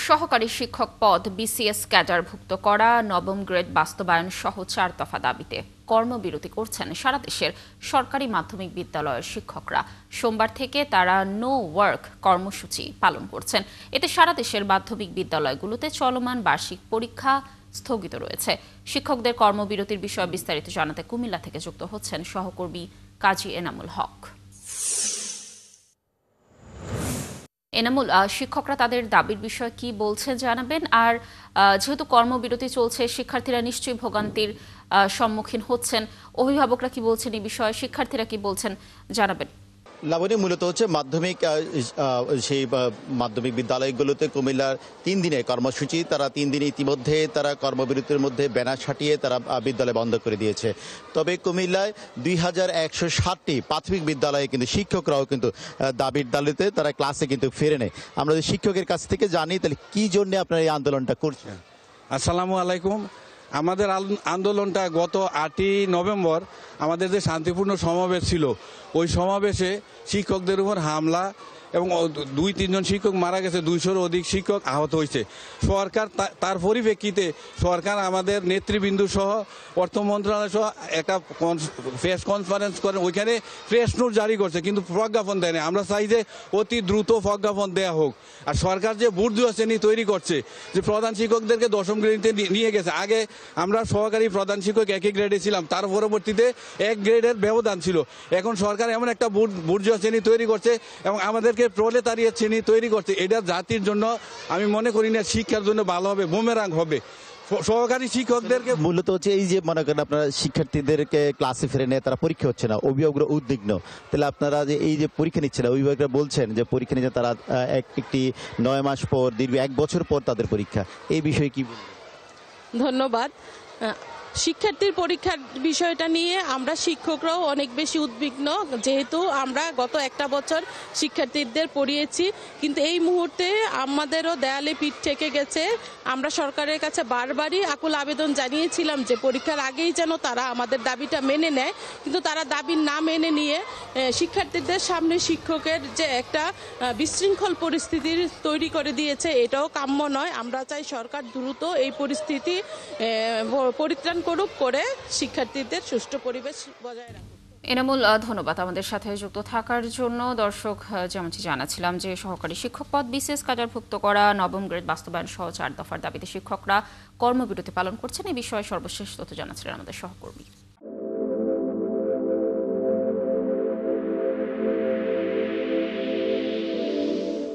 সহকারী শিক্ষক পদ বিসিএস ক্যাডারভুক্ত করা নবম গ্রেড বাস্তবায়ন সহ 4 দফা দাবিতে কর্মবিরতি করছেন সারা দেশের সরকারি মাধ্যমিক বিদ্যালয়ের শিক্ষকরা। সোমবার থেকে তারা নো ওয়ার্ক কর্মসূচি পালন করছেন। এতে সারা দেশের মাধ্যমিক বিদ্যালয়গুলোতে চলমান বার্ষিক পরীক্ষা স্থগিত রয়েছে। শিক্ষকদের কর্মবিরতির বিষয়ে বিস্তারিত জানাতে কুমিল্লা থেকে যুক্ত হচ্ছেন সহকর্মী কাজী এনামুল হক। এনামুল, শিক্ষকরা তাদের দাবির বিষয়ে কি বলছে জানাবেন। আর যেহেতু কর্মবিরতি চলছে, শিক্ষার্থীরা নিশ্চয়ই ভোগান্তির সম্মুখীন হচ্ছেন। অভিভাবকরা কি বলছেন এই বিষয়ে, শিক্ষার্থীরা কি বলছেন জানাবেন। লাবণী, মূলত হচ্ছে সেই মাধ্যমিক বিদ্যালয়গুলোতে কুমিল্লার 3 দিনের কর্মসূচি। তারা 3 দিনে ইতিমধ্যে তারা কর্মবিরতির মধ্যে ব্যানার ছাটিয়ে তারা বিদ্যালয় বন্ধ করে দিয়েছে। তবে কুমিল্লায় 2160টি প্রাথমিক বিদ্যালয়ে কিন্তু শিক্ষকরাও কিন্তু দাবির দাবিতে তারা ক্লাসে কিন্তু ফিরে নেয়। আমরা শিক্ষকের কাছ থেকে জানি তাহলে কি জন্য আপনারা এই আন্দোলনটা করছেন। আসসালামু আলাইকুম। আমাদের আন্দোলনটা গত 8ই নভেম্বর আমাদের যে শান্তিপূর্ণ সমাবেশ ছিল, ওই সমাবেশে শিক্ষকদের উপর হামলা এবং 2-3 জন শিক্ষক মারা গেছে, 200-র অধিক শিক্ষক আহত হয়েছে। সরকার তার পরিপ্রেক্ষিতে সরকার আমাদের নেতৃবৃন্দ সহ অর্থ মন্ত্রণালয় সহ একটা প্রেস কনফারেন্স করেন, ওইখানে প্রেস নোট জারি করছে, কিন্তু প্রজ্ঞাপন দেয়নি। আমরা চাই যে অতি দ্রুত প্রজ্ঞাপন দেওয়া হোক। আর সরকার যে বুর্জোয়া শ্রেণী তৈরি করছে, যে প্রধান শিক্ষকদেরকে 10ম গ্রেডে নিয়ে গেছে। আগে আমরা সহকারী প্রধান শিক্ষক একই গ্রেডে ছিলাম, তার পরবর্তীতে 1 গ্রেডের ব্যবধান ছিল। এখন সরকার এমন একটা বুর্জোয়া শ্রেণী তৈরি করছে এবং আমাদেরকে প্রলেতারিয়া শ্রেণী তৈরি করছে। এটা জাতির জন্য আমি মনে করি না শিক্ষার জন্য ভালো হবে, বুমেরাং হবে। সহকারী শিক্ষকদেরকে মূলত হচ্ছে এই যে মনে করেন আপনারা শিক্ষার্থীদেরকে ক্লাসে ফিরে নিয়ে তারা পরীক্ষা হচ্ছে না, অভিভাবকরা উদ্বিগ্ন। তাহলে আপনারা যে এই যে পরীক্ষা নিচ্ছেন, অভিভাবকরা বলছেন যে পরীক্ষা নিচ্ছে তারা একটি 9 মাস পর, দীর্ঘ 1 বছর পর তাদের পরীক্ষা। এই বিষয়ে কি বলবেন? ধন্যবাদ। শিক্ষার্থীর পরীক্ষার বিষয়টা নিয়ে আমরা শিক্ষকরাও অনেক বেশি উদ্বিগ্ন, যেহেতু আমরা গত 1 বছর শিক্ষার্থীদের পড়িয়েছি, কিন্তু এই মুহূর্তে আমাদেরও দেয়ালে পিঠ ঠেকে গেছে। আমরা সরকারের কাছে বারবারই আকুল আবেদন জানিয়েছিলাম যে পরীক্ষার আগেই যেন তারা আমাদের দাবিটা মেনে নেয়, কিন্তু তারা দাবি না মেনে নিয়ে শিক্ষার্থীদের সামনে শিক্ষকের যে একটা বিশৃঙ্খল পরিস্থিতি তৈরি করে দিয়েছে, এটাও কাম্য নয়। আমরা চাই সরকার দ্রুত এই পরিস্থিতি পরিত্রাণ করুক, করে শিক্ষার্থীদের সুষ্ঠু পরিবেশ বজায় রাখুক। এনামুল, ধন্যবাদ আমাদের সাথে যুক্ত থাকার জন্য। দর্শক, যেমনটি জানাচ্ছিলাম যে সহকারী শিক্ষক পদ বিসিএস ক্যাডারভুক্ত করা নবম গ্রেড বাস্তবায়ন সহ 4 দফার দাবিতে শিক্ষকরা কর্মবিরতি পালন করছেন। এই বিষয়ে সর্বশেষ তথ্য জানাচ্ছিলেন আমাদের সহকর্মী।